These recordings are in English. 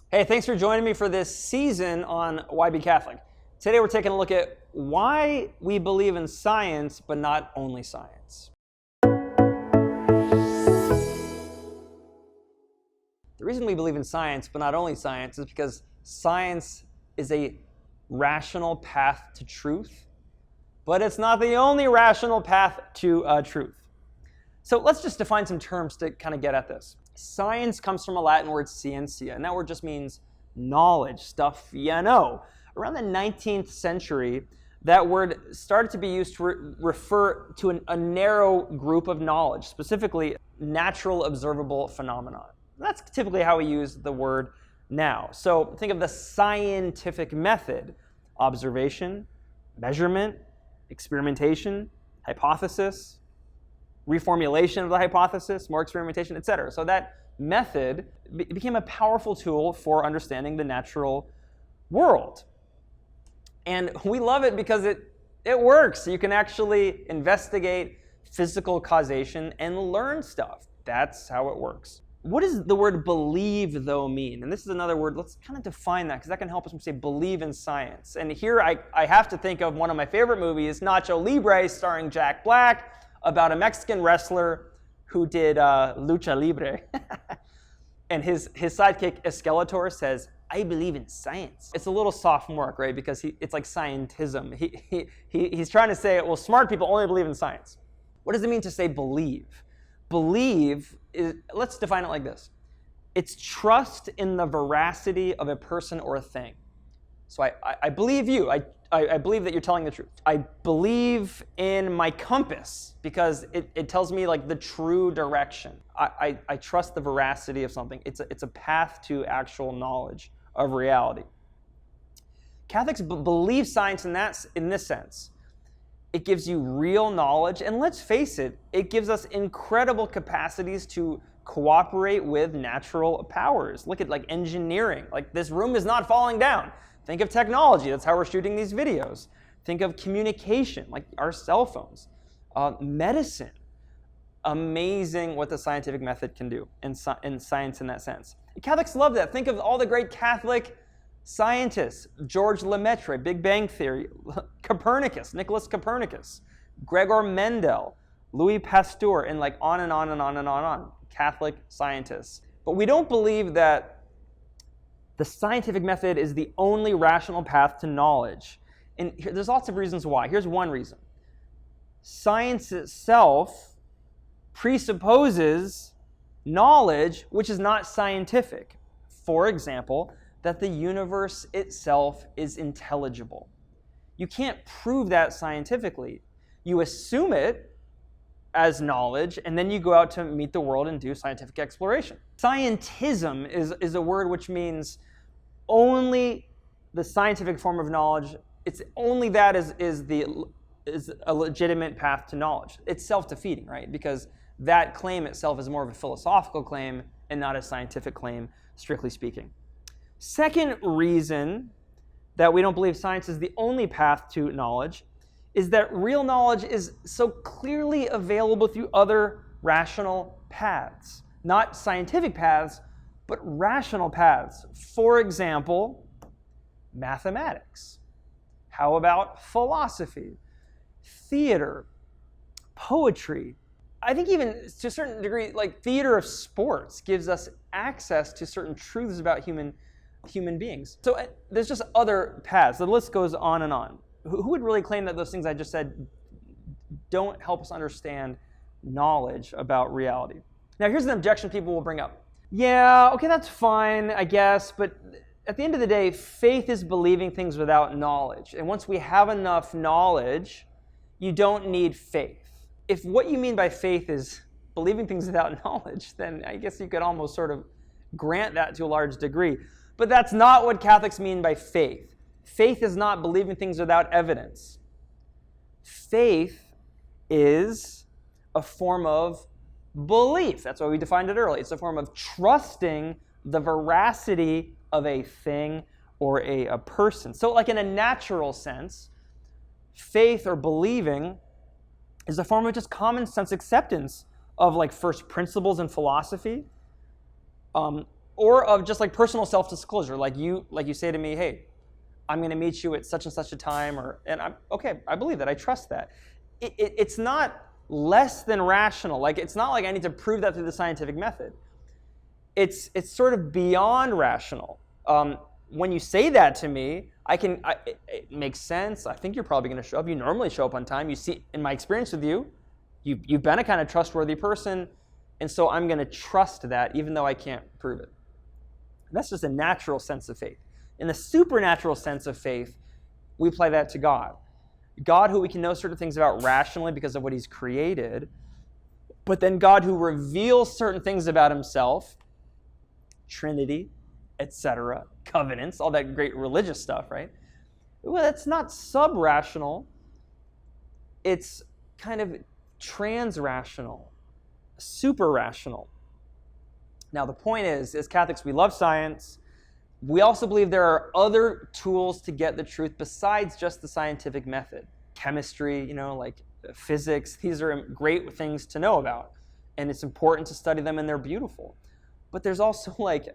Hey, thanks for joining me for this season on Why Be Catholic. Today we're taking a look at why we believe in science, but not only science. The reason we believe in science, but not only science, is because science is a rational path to truth, but it's not the only rational path to truth. So let's just define some terms to kind of get at this. Science comes from a Latin word scientia, and that word just means knowledge, stuff you know. Around the 19th century, that word started to be used to refer to a narrow group of knowledge, specifically natural observable phenomena. That's typically how we use the word now. So think of the scientific method: observation, measurement, experimentation, hypothesis, reformulation of the hypothesis, more experimentation, etc. So that method became a powerful tool for understanding the natural world. And we love it because it works. You can actually investigate physical causation and learn stuff. That's how it works. What does the word believe, though, mean? And this is another word. Let's kind of define that, because that can help us when we say believe in science. And here I have to think of one of my favorite movies, Nacho Libre, starring Jack Black, about a Mexican wrestler who did lucha libre. And his sidekick, Skeletor, says, "I believe in science." It's a little sophomoric, right? Because it's like scientism. He's trying to say, well, smart people only believe in science. What does it mean to say believe? Believe is, let's define it like this. It's trust in the veracity of a person or a thing. So I believe you. I believe that you're telling the truth. I believe in my compass because it tells me like the true direction. I trust the veracity of something. It's a path to actual knowledge of reality. Catholics believe science in this sense. It gives you real knowledge, and let's face it, it gives us incredible capacities to cooperate with natural powers. Look at like engineering. Like this room is not falling down. Think of technology. That's how we're shooting these videos. Think of communication, like our cell phones. Medicine. Amazing what the scientific method can do in science in that sense. Catholics love that. Think of all the great Catholic scientists. George Lemaitre, Big Bang Theory. Copernicus, Nicholas Copernicus. Gregor Mendel. Louis Pasteur, and like on and on and on and on and on. Catholic scientists. But we don't believe that the scientific method is the only rational path to knowledge. And there's lots of reasons why. Here's one reason. Science itself presupposes knowledge which is not scientific. For example, that the universe itself is intelligible. You can't prove that scientifically. You assume it as knowledge, and then you go out to meet the world and do scientific exploration. Scientism is a word which means only the scientific form of knowledge. It's only that is a legitimate path to knowledge. It's self-defeating, right? Because that claim itself is more of a philosophical claim and not a scientific claim, strictly speaking. Second reason that we don't believe science is the only path to knowledge is that real knowledge is so clearly available through other rational paths. Not scientific paths, but rational paths. For example, mathematics. How about philosophy, theater, poetry? I think even to a certain degree, like theater of sports gives us access to certain truths about human beings. So there's just other paths. The list goes on and on. Who would really claim that those things I just said don't help us understand knowledge about reality? Now, here's an objection people will bring up. Yeah, okay, that's fine, I guess, but at the end of the day, faith is believing things without knowledge. And once we have enough knowledge, you don't need faith. If what you mean by faith is believing things without knowledge, then I guess you could almost sort of grant that to a large degree. But that's not what Catholics mean by faith. Faith is not believing things without evidence. Faith is a form of belief. That's why we defined it earlier. It's a form of trusting the veracity of a thing or a person. So like in a natural sense, faith or believing is a form of just common sense acceptance of like first principles in philosophy, or of just like personal self-disclosure, like you say to me, hey, I'm going to meet you at such and such a time, and I'm okay. I believe that. I trust that. It's not less than rational. Like it's not like I need to prove that through the scientific method. It's sort of beyond rational. When you say that to me, it makes sense. I think you're probably going to show up. You normally show up on time. You see, in my experience with you, you've been a kind of trustworthy person, and so I'm going to trust that even though I can't prove it. That's just a natural sense of faith. In the supernatural sense of faith, we apply that to God. God who we can know certain things about rationally because of what he's created, but then God who reveals certain things about himself, Trinity, etc., covenants, all that great religious stuff, right? Well, that's not sub-rational. It's kind of trans-rational, super-rational. Now, the point is, as Catholics, we love science. We also believe there are other tools to get the truth besides just the scientific method. Chemistry, like physics, these are great things to know about. And it's important to study them, and they're beautiful. But there's also like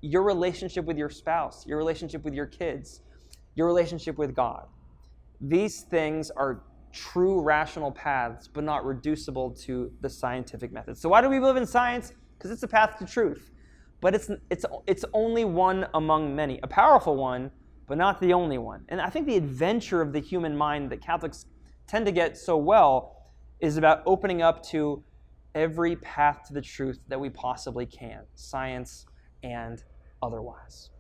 your relationship with your spouse, your relationship with your kids, your relationship with God. These things are true rational paths, but not reducible to the scientific method. So why do we believe in science? Because it's a path to truth. But it's only one among many, a powerful one, but not the only one. And I think the adventure of the human mind that Catholics tend to get so well is about opening up to every path to the truth that we possibly can, science and otherwise.